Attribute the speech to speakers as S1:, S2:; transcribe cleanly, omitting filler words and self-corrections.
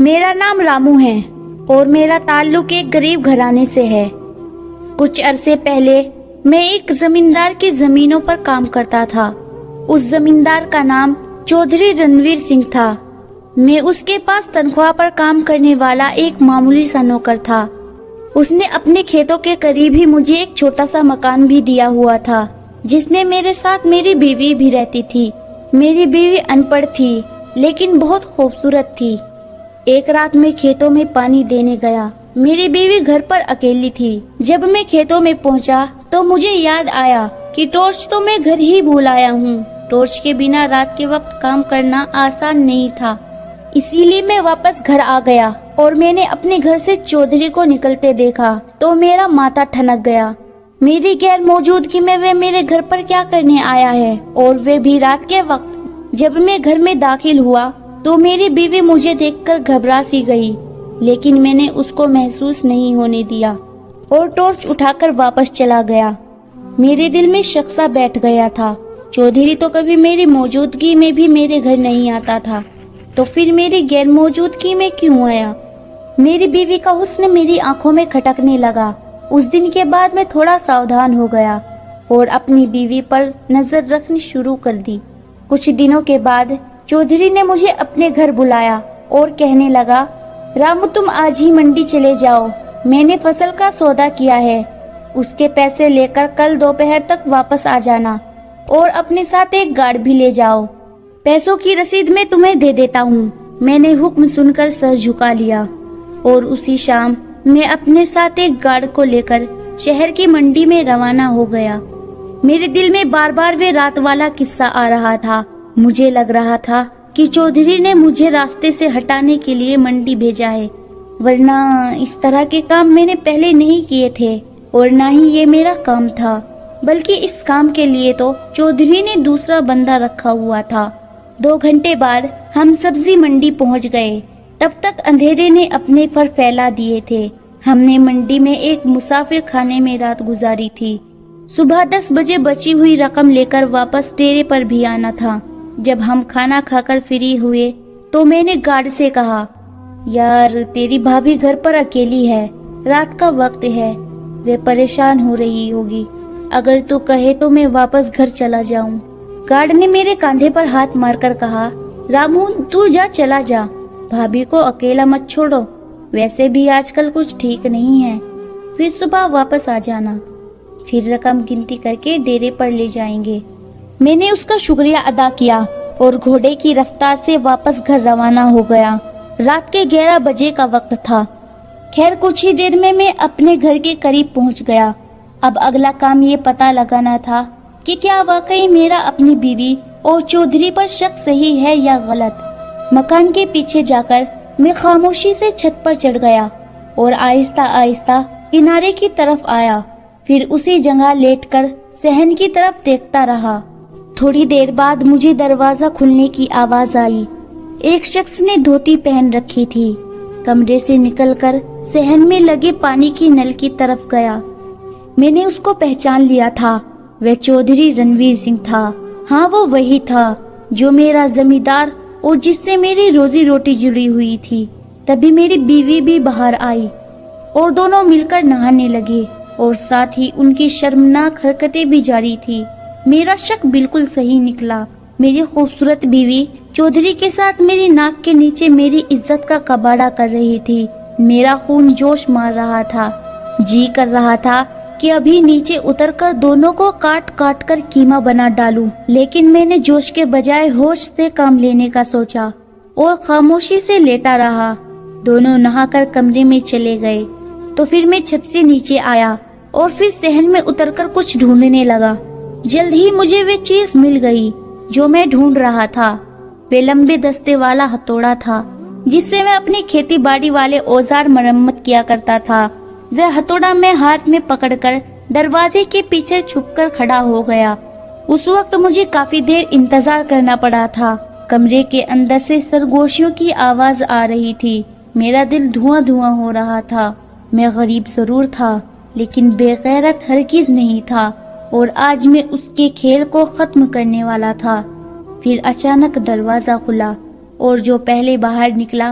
S1: میرا نام رامو ہے اور میرا تعلق ایک غریب گھرانے سے ہے۔ کچھ عرصے پہلے میں ایک زمیندار کی زمینوں پر کام کرتا تھا۔ اس زمیندار کا نام چودھری رنویر سنگھ تھا۔ میں اس کے پاس تنخواہ پر کام کرنے والا ایک معمولی سا نوکر تھا۔ اس نے اپنے کھیتوں کے قریب ہی مجھے ایک چھوٹا سا مکان بھی دیا ہوا تھا، جس میں میرے ساتھ میری بیوی بھی رہتی تھی۔ میری بیوی ان پڑھ تھی لیکن بہت خوبصورت تھی۔ ایک رات میں کھیتوں میں پانی دینے گیا۔ میری بیوی گھر پر اکیلی تھی۔ جب میں کھیتوں میں پہنچا تو مجھے یاد آیا کہ ٹارچ تو میں گھر ہی بھول آیا ہوں۔ ٹارچ کے بنا رات کے وقت کام کرنا آسان نہیں تھا، اسی لیے میں واپس گھر آ گیا اور میں نے اپنے گھر سے چودھری کو نکلتے دیکھا تو میرا ماتھا ٹھنک گیا۔ میری غیر موجودگی میں وہ میرے گھر پر کیا کرنے آیا ہے، اور وہ بھی رات کے وقت۔ جب میں گھر میں داخل ہوا تو میری بیوی مجھے دیکھ کر گھبرا سی گئی، لیکن میں نے اس کو محسوس نہیں ہونے دیا اور ٹارچ اٹھا کر واپس چلا گیا۔ میرے دل میں شک سا بیٹھ گیا تھا، چودھری تو کبھی میری موجودگی میں بھی میرے گھر نہیں آتا تھا، تو پھر میری غیر موجودگی میں کیوں آیا؟ میری بیوی کا حسن میری آنکھوں میں کھٹکنے لگا۔ اس دن کے بعد میں تھوڑا ساودھان ہو گیا اور اپنی بیوی پر نظر رکھنی شروع کر دی۔ کچھ دنوں کے بعد چودھری نے مجھے اپنے گھر بلایا اور کہنے لگا، رامو تم آج ہی منڈی چلے جاؤ، میں نے فصل کا سودا کیا ہے، اس کے پیسے لے کر کل دوپہر تک واپس آ جانا اور اپنے ساتھ ایک گاڑ بھی لے جاؤ۔ پیسوں کی رسید میں تمہیں دے دیتا ہوں۔ میں نے حکم سن کر سر جھکا لیا اور اسی شام میں اپنے ساتھ ایک گاڑ کو لے کر شہر کی منڈی میں روانہ ہو گیا۔ میرے دل میں بار بار وہ رات والا قصہ آ رہا تھا۔ مجھے لگ رہا تھا کہ چودھری نے مجھے راستے سے ہٹانے کے لیے منڈی بھیجا ہے، ورنہ اس طرح کے کام میں نے پہلے نہیں کیے تھے اور نہ ہی یہ میرا کام تھا، بلکہ اس کام کے لیے تو چودھری نے دوسرا بندہ رکھا ہوا تھا۔ 2 گھنٹے بعد ہم سبزی منڈی پہنچ گئے۔ تب تک اندھیرے نے اپنے فر پھیلا دیے تھے۔ ہم نے منڈی میں ایک مسافر خانے میں رات گزاری تھی۔ صبح 10 بجے بچی ہوئی رقم لے کر واپس ڈیرے پر بھی آنا تھا۔ جب ہم کھانا کھا کر فری ہوئے تو میں نے گارڈ سے کہا، یار تیری بھابھی گھر پر اکیلی ہے، رات کا وقت ہے، وہ پریشان ہو رہی ہوگی، اگر تو کہے تو میں واپس گھر چلا جاؤں۔ گارڈ نے میرے کاندھے پر ہاتھ مار کر کہا، رامو تو چلا جا، بھابھی کو اکیلا مت چھوڑو، ویسے بھی آج کل کچھ ٹھیک نہیں ہے، پھر صبح واپس آ جانا، پھر رقم گنتی کر کے ڈیرے پر لے جائیں گے۔ میں نے اس کا شکریہ ادا کیا اور گھوڑے کی رفتار سے واپس گھر روانہ ہو گیا۔ رات کے 11 بجے کا وقت تھا۔ خیر کچھ ہی دیر میں اپنے گھر کے قریب پہنچ گیا۔ اب اگلا کام یہ پتہ لگانا تھا کہ کیا واقعی میرا اپنی بیوی اور چودھری پر شک صحیح ہے یا غلط۔ مکان کے پیچھے جا کر میں خاموشی سے چھت پر چڑھ گیا اور آہستہ آہستہ کنارے کی طرف آیا، پھر اسی جگہ لیٹ کر صحن کی طرف دیکھتا رہا۔ تھوڑی دیر بعد مجھے دروازہ کھلنے کی آواز آئی۔ ایک شخص نے دھوتی پہن رکھی تھی۔ کمرے سے نکل کر صحن میں لگے پانی کی نل کی طرف گیا۔ میں نے اس کو پہچان لیا تھا، وہ چودھری رنویر سنگھ تھا۔ ہاں وہ وہی تھا جو میرا زمیندار اور جس سے میری روزی روٹی جڑی ہوئی تھی۔ تبھی میری بیوی بھی باہر آئی اور دونوں مل کر نہانے لگے اور ساتھ ہی ان کی شرمناک حرکتیں بھی جاری تھی۔ میرا شک بالکل صحیح نکلا۔ میری خوبصورت بیوی چودھری کے ساتھ میری ناک کے نیچے میری عزت کا کباڑا کر رہی تھی۔ میرا خون جوش مار رہا تھا، جی کر رہا تھا کہ ابھی نیچے اتر کر دونوں کو کاٹ کاٹ کر قیمہ بنا ڈالوں، لیکن میں نے جوش کے بجائے ہوش سے کام لینے کا سوچا اور خاموشی سے لیٹا رہا۔ دونوں نہا کر کمرے میں چلے گئے تو پھر میں چھت سے نیچے آیا اور پھر صحن میں اتر کر کچھ ڈھونڈنے لگا۔ جلد ہی مجھے وہ چیز مل گئی جو میں ڈھونڈ رہا تھا۔ وہ لمبے دستے والا ہتھوڑا تھا جس سے میں اپنی کھیتی باڑی والے اوزار مرمت کیا کرتا تھا۔ وہ ہتھوڑا میں ہاتھ میں پکڑ کر دروازے کے پیچھے چھپ کر کھڑا ہو گیا۔ اس وقت مجھے کافی دیر انتظار کرنا پڑا تھا۔ کمرے کے اندر سے سرگوشیوں کی آواز آ رہی تھی۔ میرا دل دھواں دھواں ہو رہا تھا۔ میں غریب ضرور تھا لیکن بے غیرت ہرگز نہیں تھا، اور آج میں اس کے کھیل کو ختم کرنے والا تھا۔ پھر اچانک دروازہ کھلا اور جو پہلے باہر نکلا